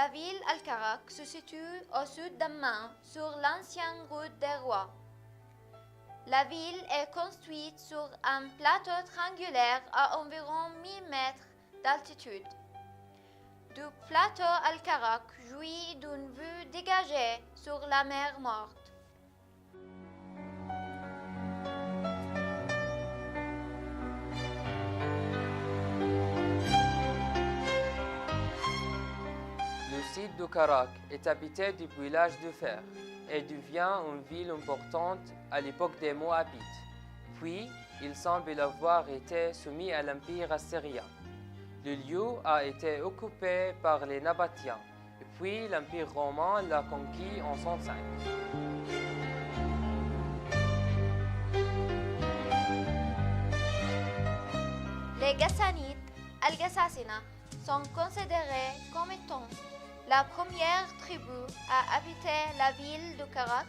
La ville Al-Karak se situe au sud d'Amman, sur l'ancienne route des rois. La ville est construite sur un plateau triangulaire à environ 1000 mètres d'altitude. Du plateau Al-Karak jouit d'une vue dégagée sur la mer Morte. Le site de Karak est habité depuis l'âge de fer et devient une ville importante à l'époque des Moabites. Puis, il semble avoir été soumis à l'Empire assyrien. Le lieu a été occupé par les Nabatéens, et puis l'Empire romain l'a conquis en 105. Les Ghassanides, Al-Ghassasina, sont considérés comme étant la première tribu à habiter la ville de Karak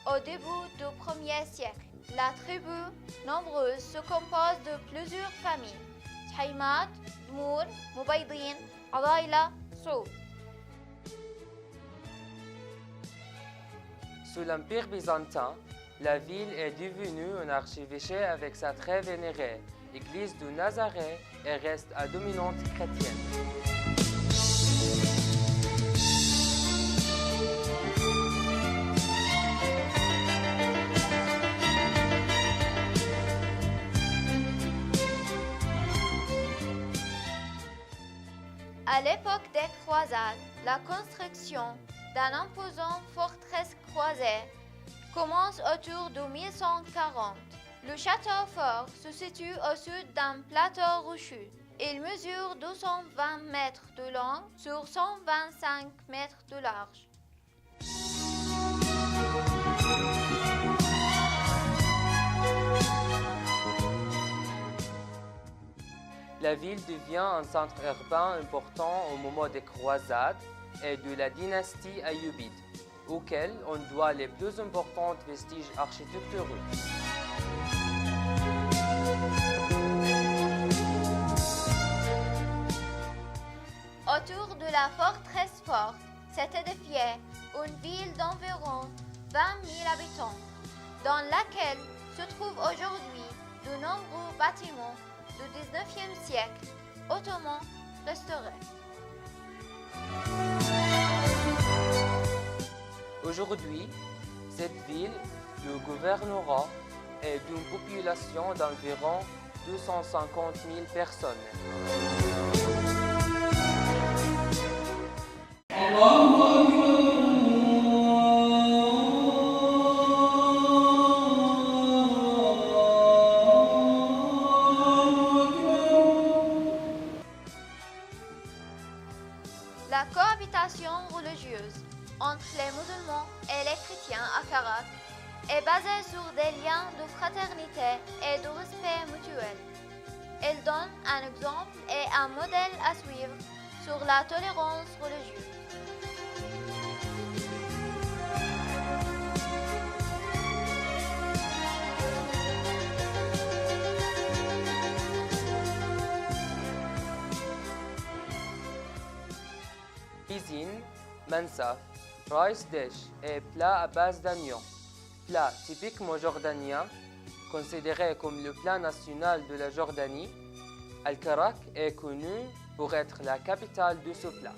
au début du 1er siècle. La tribu, nombreuse, se compose de plusieurs familles: Taymat, Dmour, Mubaydin, Adaila, Soud. Sous l'Empire byzantin, la ville est devenue un archevêché avec sa très vénérée église de Nazareth et reste à dominante chrétienne. À l'époque des croisades, la construction d'un imposant forteresse croisée commence autour de 1140. Le château fort se situe au sud d'un plateau rocheux. Il mesure 220 mètres de long sur 125 mètres de large. La ville devient un centre urbain important au moment des croisades et de la dynastie ayyubide, auquel on doit les plus importants vestiges architecturaux. Autour de la forteresse forte s'est édifiée une ville d'environ 20 000 habitants, dans laquelle se trouvent aujourd'hui de nombreux bâtiments du XIXe siècle, hautement restaurés. Aujourd'hui, cette ville, le gouvernorat, est d'une population d'environ 250 000 personnes. La cohabitation religieuse entre les musulmans et les chrétiens à Karak est basée sur des liens de fraternité et de respect mutuel. Elle donne un exemple et un modèle à suivre sur la tolérance religieuse. Cuisine, mansaf, rice dish et plat à base d'oignons. Plat typiquement jordanien, considéré comme le plat national de la Jordanie, Al-Karak est connu pour être la capitale de ce plat.